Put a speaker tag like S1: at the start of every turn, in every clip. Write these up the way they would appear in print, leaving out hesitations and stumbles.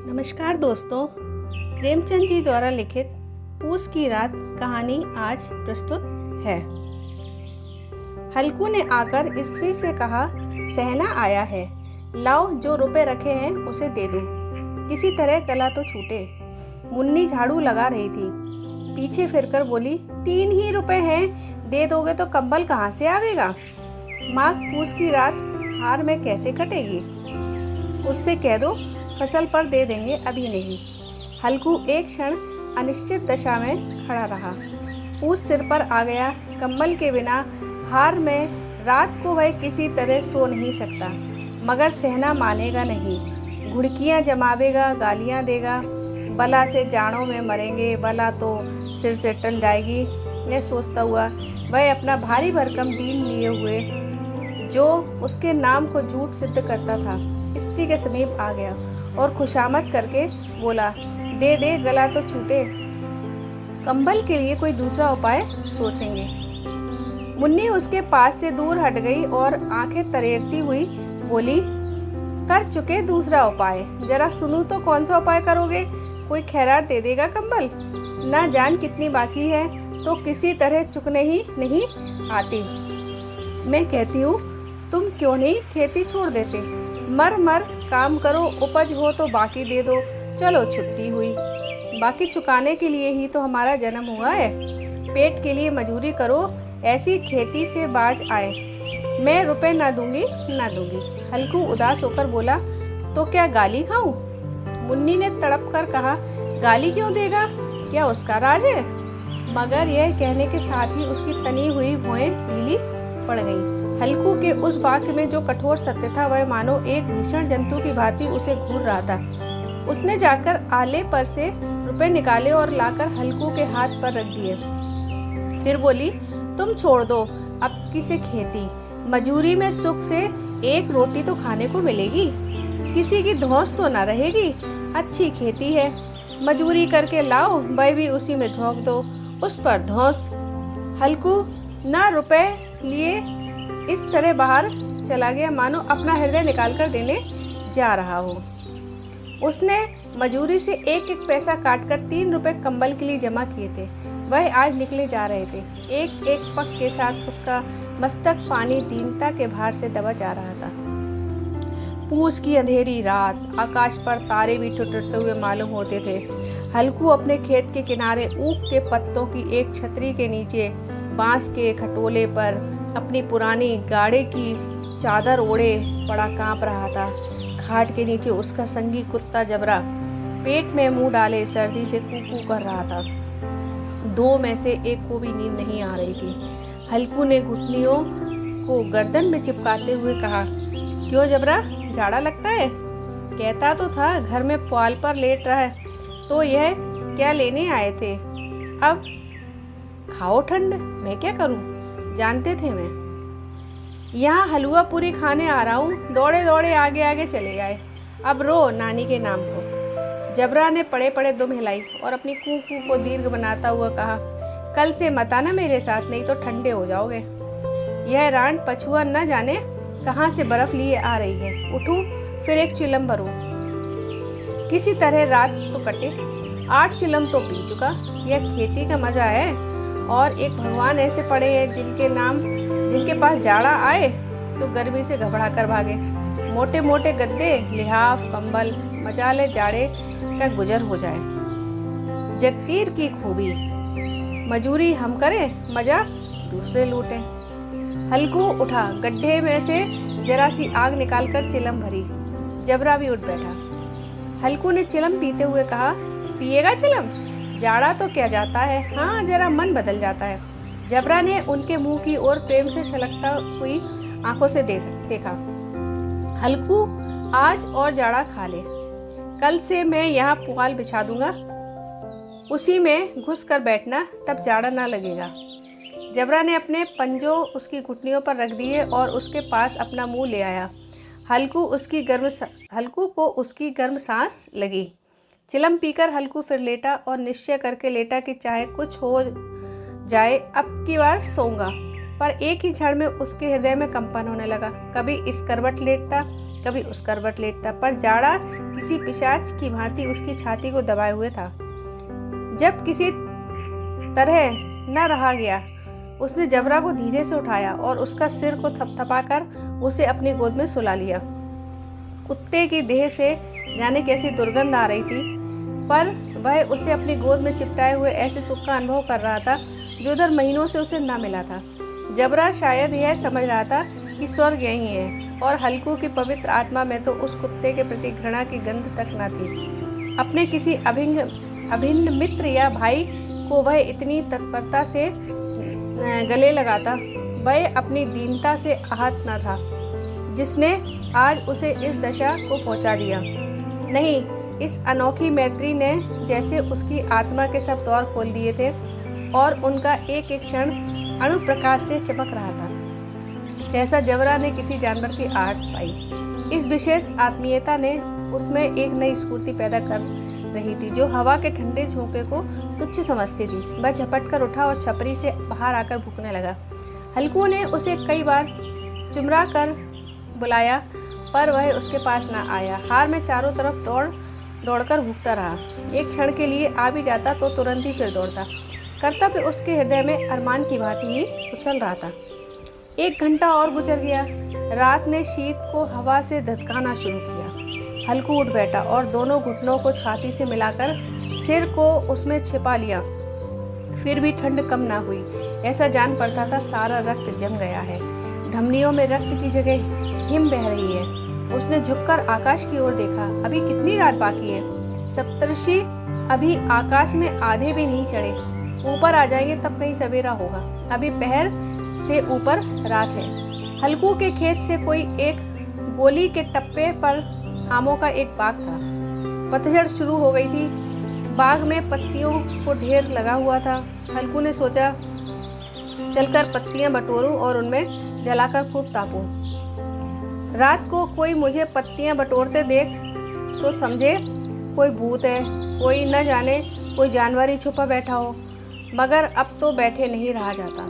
S1: नमस्कार दोस्तों, प्रेमचंद जी द्वारा लिखित पूस की रात कहानी आज प्रस्तुत है। हल्कू ने आकर स्त्री से कहा, सहना आया है, लाओ जो रुपए रखे हैं उसे दे दो, किसी तरह गला तो छूटे। मुन्नी झाड़ू लगा रही थी, पीछे फिरकर बोली, 3 ही रुपए हैं, दे दोगे तो कंबल कहाँ से आवेगा? माँ पूस की रात हार में कैसे कटेगी? उससे कह दो फसल पर दे देंगे, अभी नहीं। हल्कू एक क्षण अनिश्चित दशा में खड़ा रहा। पूस सिर पर आ गया। कंबल के बिना हार में रात को वह किसी तरह सो नहीं सकता, मगर सहना मानेगा नहीं। घुड़कियाँ जमावेगा, गालियाँ देगा, बला से जाड़ों में मरेंगे, बला तो सिर से टल जाएगी। यह सोचता हुआ वह अपना भारी भरकम डील लिए हुए, जो उसके नाम को झूठ सिद्ध करता था, स्त्री के समीप आ गया और खुशामद करके बोला, दे दे, गला तो छूटे, कंबल के लिए कोई दूसरा उपाय सोचेंगे। मुन्नी उसके पास से दूर हट गई और आंखें तरेकती हुई बोली, कर चुके दूसरा उपाय, जरा सुनूं तो कौन सा उपाय करोगे? कोई खैरात दे देगा कंबल? ना जान कितनी बाकी है, तो किसी तरह चुकने ही नहीं आती। मैं कहती हूँ तुम क्यों नहीं खेती छोड़ देते? मर मर काम करो, उपज हो तो बाकी दे दो, चलो छुट्टी हुई। बाकी चुकाने के लिए ही तो हमारा जन्म हुआ है। पेट के लिए मजूरी करो, ऐसी खेती से बाज आए। मैं रुपए ना दूंगी। हल्कू उदास होकर बोला, तो क्या गाली खाऊं? मुन्नी ने तड़प कर कहा, गाली क्यों देगा? क्या उसका राज है? मगर यह कहने के साथ ही उसकी तनी हुई भौहें ढीली पड़ गई। हल्कू के उस वाक्य में जो कठोर सत्य था, वह मानो एक भीषण जंतु की भांति उसे घूर रहा था। उसने जाकर आले पर से रुपए निकाले और लाकर हल्कू के हाथ पर रख दिए। फिर बोली, तुम छोड़ दो अब किसे खेती, मजूरी में सुख से एक रोटी तो खाने को मिलेगी, किसी की धौंस तो न रहेगी। अच्छी खेती है, मजूरी करके लाओ, वह भी उसी में झोंक दो, उस पर धौंस। हल्कू ना रुपए लिए इस तरह बाहर चला गया मानो अपना हृदय निकाल कर देने जा रहा हो। उसने मजूरी से एक एक पैसा काटकर 3 रुपए कंबल के लिए जमा किए थे। वह आज निकले जा रहे थे। एक एक पग के साथ उसका मस्तक पानी दीनता के भार से दबा जा रहा था। पूस की अंधेरी रात, आकाश पर तारे भी ठुठुरते हुए मालूम होते थे। हल्कू अपने खेत के किनारे ऊख के पत्तों की एक छतरी के नीचे बांस के खटोले पर अपनी पुरानी गाड़े की चादर ओढ़े पड़ा कांप रहा था। खाट के नीचे उसका संगी कुत्ता जबरा पेट में मुंह डाले सर्दी से कू कर रहा था। 2 में से एक को भी नींद नहीं आ रही थी। हल्कू ने घुटनियों को गर्दन में चिपकाते हुए कहा, क्यों जबरा, जाड़ा लगता है? कहता तो था घर में पुआल पर लेट रहा है, तो यह क्या लेने आए थे? अब खाओ ठंड, मैं क्या करूं? जानते थे मैं यहाँ हलवा पूरी खाने आ रहा हूँ। दौड़े दौड़े आगे आगे चले आए। अब रो नानी के नाम को। जबरा ने पड़े पड़े दुम हिलाई और अपनी कू कू को दीर्घ बनाता हुआ कहा, कल से मत आना मेरे साथ, नहीं तो ठंडे हो जाओगे। यह रांड पछुआ न जाने कहाँ से बर्फ लिए आ रही है। उठूं फिर एक चिलम भरूं। किसी तरह रात तो कटे। 8 चिलम तो पी चुका। यह खेती का मजा है। और एक भगवान ऐसे पड़े हैं जिनके पास जाड़ा आए तो गर्मी से घबरा कर भागे। मोटे मोटे गद्दे, लिहाफ, कंबल, मचाले जाड़े का गुजर हो जाए। जगतीर की खूबी, मजूरी हम करें, मजा दूसरे लूटें। हल्कू उठा, गड्ढे में से जरा सी आग निकालकर चिलम भरी। जबरा भी उठ बैठा। हल्कू ने चिलम पीते हुए कहा, पिएगा चिलम? जाड़ा तो क्या जाता है, हाँ जरा मन बदल जाता है। जबरा ने उनके मुंह की ओर प्रेम से छलकता हुई आंखों से देखा। हल्कू, आज और जाड़ा खा ले, कल से मैं यहाँ पुआल बिछा दूंगा, उसी में घुस कर बैठना, तब जाड़ा ना लगेगा। जबरा ने अपने पंजों उसकी घुटनियों पर रख दिए और उसके पास अपना मुंह ले आया। हल्कू को उसकी गर्म सांस लगी। चिलम पीकर हल्कू फिर लेटा और निश्चय करके लेटा कि चाहे कुछ हो जाए अब की बार सोऊंगा। पर एक ही क्षण में उसके हृदय में कंपन होने लगा। कभी इस करवट लेटता, कभी उस करवट लेटता, पर जाड़ा किसी पिशाच की भांति उसकी छाती को दबाए हुए था। जब किसी तरह न रहा गया, उसने जबरा को धीरे से उठाया और उसका सिर को थपथपाकर उसे अपनी गोद में सुला लिया। कुत्ते की देह से जाने कैसी दुर्गंध आ रही थी, पर वह उसे अपनी गोद में चिपटाए हुए ऐसे सुख का अनुभव कर रहा था जो उधर महीनों से उसे न मिला था। जबरा शायद यह समझ रहा था कि स्वर्ग यही है, और हल्कू की पवित्र आत्मा में तो उस कुत्ते के प्रति घृणा की गंध तक न थी। अपने किसी अभिन्न मित्र या भाई को वह इतनी तत्परता से गले लगाता, वह अपनी दीनता से आहत न था जिसने आज उसे इस दशा को पहुंचा दिया। नहीं, इस अनोखी मैत्री ने जैसे उसकी आत्मा के सब द्वार खोल दिए थे और उनका एक एक क्षण अणुप्रकाश से चमक रहा था। सहसा जबरा ने किसी जानवर की आहट पाई। इस विशेष आत्मीयता ने उसमें एक नई स्फूर्ति पैदा कर रही थी जो हवा के ठंडे झोंके को तुच्छ समझती थी। वह झपट कर उठा और छपरी से बाहर आकर भूखने लगा। हल्कू ने उसे कई बार चुमरा कर बुलाया, पर वह उसके पास न आया। हार में चारों तरफ दौड़कर भूखता रहा। एक क्षण के लिए आ भी जाता तो तुरंत ही फिर दौड़ता। कर्तव्य उसके हृदय में अरमान की भांति ही उछल रहा था। 1 घंटा और गुजर गया। रात ने शीत को हवा से धधकाना शुरू किया। हल्कू उठ बैठा और दोनों घुटनों को छाती से मिलाकर सिर को उसमें छिपा लिया। फिर भी ठंड कम ना हुई। ऐसा जान पड़ता था सारा रक्त जम गया है। धमनियों में रक्त की जगह हिम बह रही है। उसने झुककर आकाश की ओर देखा। अभी कितनी रात बाकी है? सप्तर्षि अभी आकाश में आधे भी नहीं चढ़े। ऊपर आ जाएंगे तब कहीं सवेरा होगा। अभी पहर से ऊपर रात है। हल्कू के खेत से कोई एक गोली के टप्पे पर आमों का एक बाग था। पतझड़ शुरू हो गई थी। बाग में पत्तियों को ढेर लगा हुआ था। हल्कू ने सोचा चलकर पत्तियां बटोरूं और उनमें जलाकर खूब तापूं। रात को कोई मुझे पत्तियां बटोरते देख तो समझे कोई भूत है, कोई न जाने कोई जानवर ही छुपा बैठा हो। मगर अब तो बैठे नहीं रहा जाता।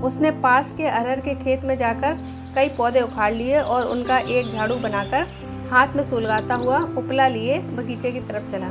S1: उसने पास के अरहर के खेत में जाकर कई पौधे उखाड़ लिए और उनका एक झाड़ू बनाकर हाथ में सुलगाता हुआ उपला लिए बगीचे की तरफ चला।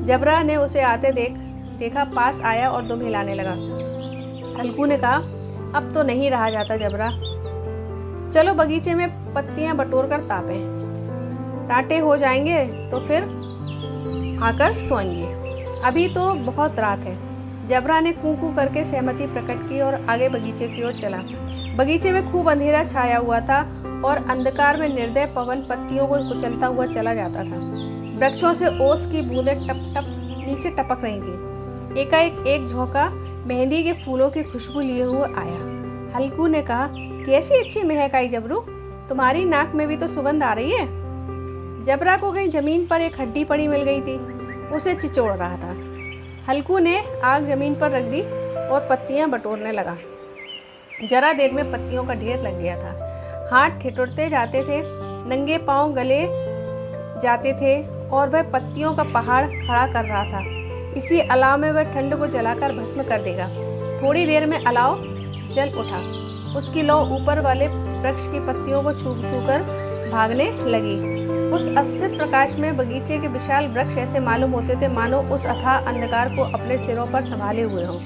S1: जबरा ने उसे आते देखा, पास आया और दुम हिलाने लगा। हल्कू ने कहा, अब तो नहीं रहा जाता जबरा, चलो बगीचे में पत्तियां बटोर कर तापें। टाटे हो जाएंगे तो फिर आकर सोएंगे। अभी तो बहुत रात है। जबरा ने कू कू करके सहमति प्रकट की और आगे बगीचे की ओर चला। बगीचे में खूब अंधेरा छाया हुआ था और अंधकार में निर्दय पवन पत्तियों को कुचलता हुआ चला जाता था। वृक्षों से ओस की बूंदें टप टप नीचे टपक रही थी। एकाएक एक झोंका मेहंदी के फूलों की खुशबू लिए हुए आया। हल्कू ने कहा, कैसी अच्छी महक आई जबरू, तुम्हारी नाक में भी तो सुगंध आ रही है। जबरा को कहीं जमीन पर एक हड्डी पड़ी मिल गई थी। उसे चिचोड़ रहा था। हल्कू ने आग जमीन पर रख दी और पत्तियां बटोरने लगा। जरा देर में पत्तियों का ढेर लग गया था। हाथ ठिठुरते जाते थे, नंगे पांव गले जाते थे और वह पत्तियों का पहाड़ खड़ा कर रहा था। इसी अलाव में वह ठंड को जलाकर भस्म कर देगा। थोड़ी देर में अलाव जल उठा। उसकी लौ ऊपर वाले वृक्ष की पत्तियों को छू कर भागने लगी। उस अस्थिर प्रकाश में बगीचे के विशाल वृक्ष ऐसे मालूम होते थे मानो उस अथाह अंधकार को अपने सिरों पर संभाले हुए हों।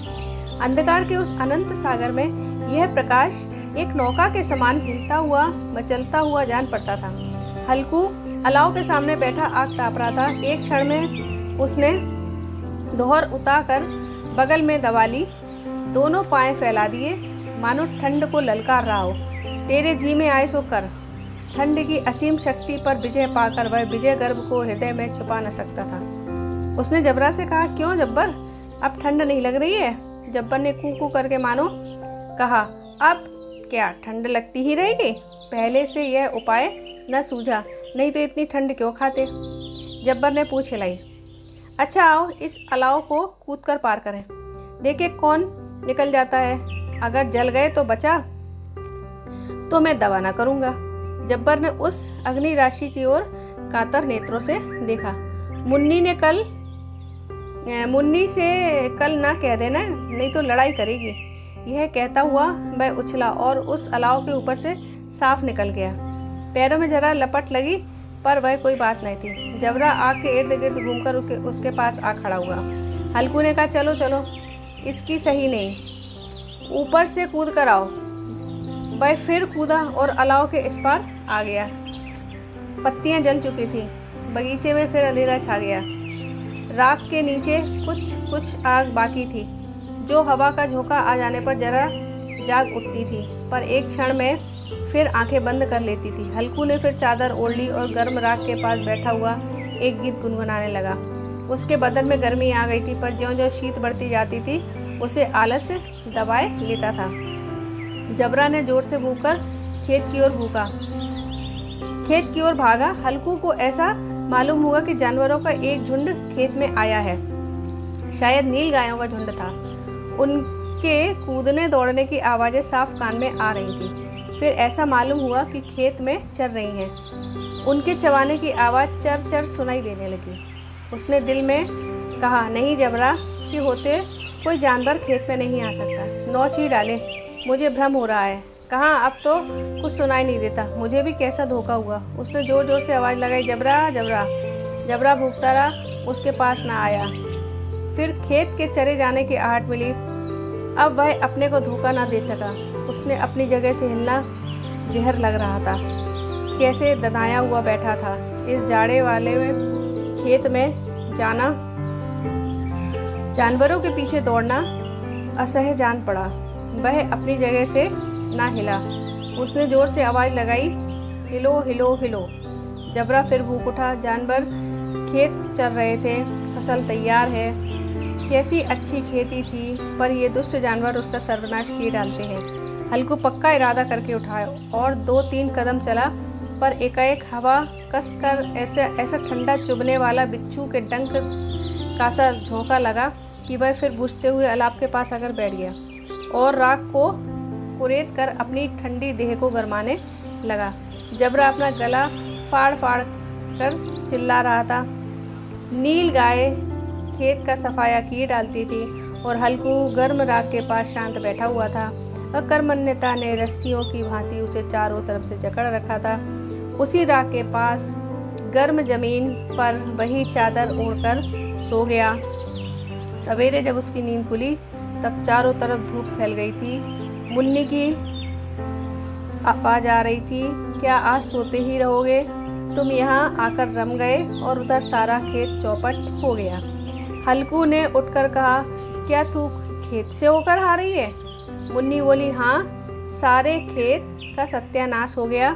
S1: अंधकार के उस अनंत सागर में यह प्रकाश एक नौका के समान हिलता हुआ मचलता हुआ जान पड़ता था। हल्कू अलाव के सामने बैठा आग ताप रहा था। एक क्षण में उसने दोहर उतारकर बगल में दबा ली, दोनों पांव फैला दिए मानो ठंड को ललकार रहा हो। तेरे जी में आए सो कर। ठंड की असीम शक्ति पर विजय पाकर वह विजय गर्व को हृदय में छुपा न सकता था। उसने जबरा से कहा, क्यों जब्बर, अब ठंड नहीं लग रही है? जब्बर ने कू कू करके मानो कहा, अब क्या ठंड लगती ही रहेगी? पहले से यह उपाय न सूझा, नहीं तो इतनी ठंड क्यों खाते? जब्बर ने पूछ हिलाई। अच्छा आओ इस अलाव को कूद कर पार करें, देखे कौन निकल जाता है। अगर जल गए तो बचा, तो मैं दवा ना करूँगा। जब्बर ने उस अग्नि राशि की ओर कातर नेत्रों से देखा। मुन्नी से कल ना कह देना, नहीं तो लड़ाई करेगी। यह कहता हुआ वह उछला और उस अलाव के ऊपर से साफ निकल गया। पैरों में जरा लपट लगी, पर वह कोई बात नहीं थी। जबरा आग के इर्द गिर्द घूमकर उसके पास आ खड़ा हुआ। हल्कू ने कहा, चलो चलो, इसकी सही नहीं, ऊपर से कूद कर आओ। वह फिर कूदा और अलाव के इस पार आ गया। पत्तियां जल चुकी थी, बगीचे में फिर अंधेरा छा गया। राख के नीचे कुछ कुछ आग बाकी थी, जो हवा का झोंका आ जाने पर जरा जाग उठती थी, पर एक क्षण में फिर आंखें बंद कर लेती थी। हल्कू ने फिर चादर ओढ़ ली और गर्म राख के पास बैठा हुआ एक गीत गुनगुनाने लगा। उसके बदन में गर्मी आ गई थी, पर ज्यों-ज्यों शीत बढ़ती जाती थी उसे आलस्य दबाए लेता था। जबरा ने जोर से भूंकर खेत की ओर भागा। हल्कू को ऐसा मालूम हुआ कि जानवरों का एक झुंड खेत में आया है। शायद नील गायों का झुंड था। उनके कूदने दौड़ने की आवाज़ें साफ कान में आ रही थी। फिर ऐसा मालूम हुआ कि खेत में चर रही हैं। उनके चबाने की आवाज़ चर चर सुनाई देने लगी। उसने दिल में कहा, नहीं जबरा के होते कोई जानवर खेत में नहीं आ सकता। नौच ही डाले, मुझे भ्रम हो रहा है। कहाँ, अब तो कुछ सुनाई नहीं देता। मुझे भी कैसा धोखा हुआ। उसने जोर जोर से आवाज़ लगाई, जबरा जबरा। जबरा भूखता रहा, उसके पास ना आया। फिर खेत के चरे जाने की आहट मिली। अब वह अपने को धोखा ना दे सका। उसने अपनी जगह से हिलना जहर लग रहा था। कैसे ददाया हुआ बैठा था। इस जाड़े वाले में खेत में जाना, जानवरों के पीछे दौड़ना असह्य जान पड़ा। वह अपनी जगह से ना हिला। उसने जोर से आवाज़ लगाई, हिलो हिलो हिलो। जबरा फिर भूख उठा। जानवर खेत चर रहे थे, फसल तैयार है। कैसी अच्छी खेती थी, पर ये दुष्ट जानवर उसका सर्वनाश किए डालते हैं। हल्कू पक्का इरादा करके उठाया और 2-3 कदम चला, पर एकाएक हवा कसकर ऐसा ठंडा चुभने वाला बिच्छू के डंक का सा झोंका लगा कि वह फिर बुझते हुए अलाव के पास आकर बैठ गया और राख को कुरेद कर अपनी ठंडी देह को गरमाने लगा। जबरा अपना गला फाड़ फाड़ कर चिल्ला रहा था। नील गाय खेत का सफाया किए डालती थी और हल्कू गर्म राख के पास शांत बैठा हुआ था। अकर्मण्यता ने रस्सियों की भांति उसे चारों तरफ से जकड़ रखा था। उसी राख के पास गर्म जमीन पर वही चादर ओढ़कर सो गया। सवेरे जब उसकी नींद खुली तब चारों तरफ धूप फैल गई थी। मुन्नी की आवाज आ रही थी, क्या आज सोते ही रहोगे? तुम यहाँ आकर रम गए और उधर सारा खेत चौपट हो गया। हल्कू ने उठकर कहा, क्या तू खेत से होकर आ रही है? मुन्नी बोली, हाँ, सारे खेत का सत्यानाश हो गया।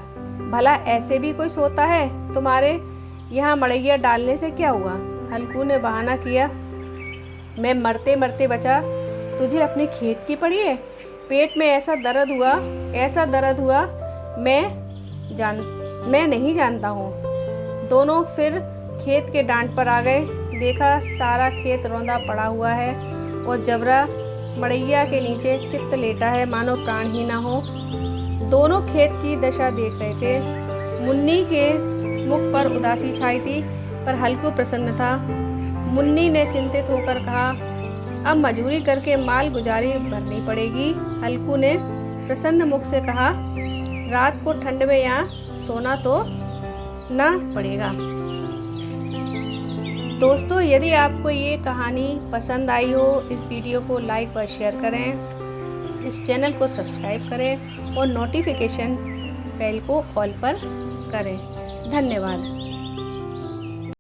S1: भला ऐसे भी कोई सोता है? तुम्हारे यहाँ मड़ैया डालने से क्या हुआ? हल्कू ने बहाना किया, मैं मरते मरते बचा, तुझे अपने खेत की पड़ी है? पेट में ऐसा दर्द हुआ मैं नहीं जानता हूँ। दोनों फिर खेत के डांट पर आ गए। देखा सारा खेत रौंदा पड़ा हुआ है और जबरा मड़ैया के नीचे चित्त लेटा है, मानो प्राण ही ना हो। दोनों खेत की दशा देख रहे थे। मुन्नी के मुख पर उदासी छाई थी, पर हल्कू प्रसन्न था। मुन्नी ने चिंतित होकर कहा, अब मजूरी करके माल गुजारी भरनी पड़ेगी। हल्कू ने प्रसन्न मुख से कहा, रात को ठंड में यहाँ सोना तो ना पड़ेगा। दोस्तों, यदि आपको ये कहानी पसंद आई हो, इस वीडियो को लाइक व शेयर करें, इस चैनल को सब्सक्राइब करें और नोटिफिकेशन बेल को ऑल पर करें। धन्यवाद।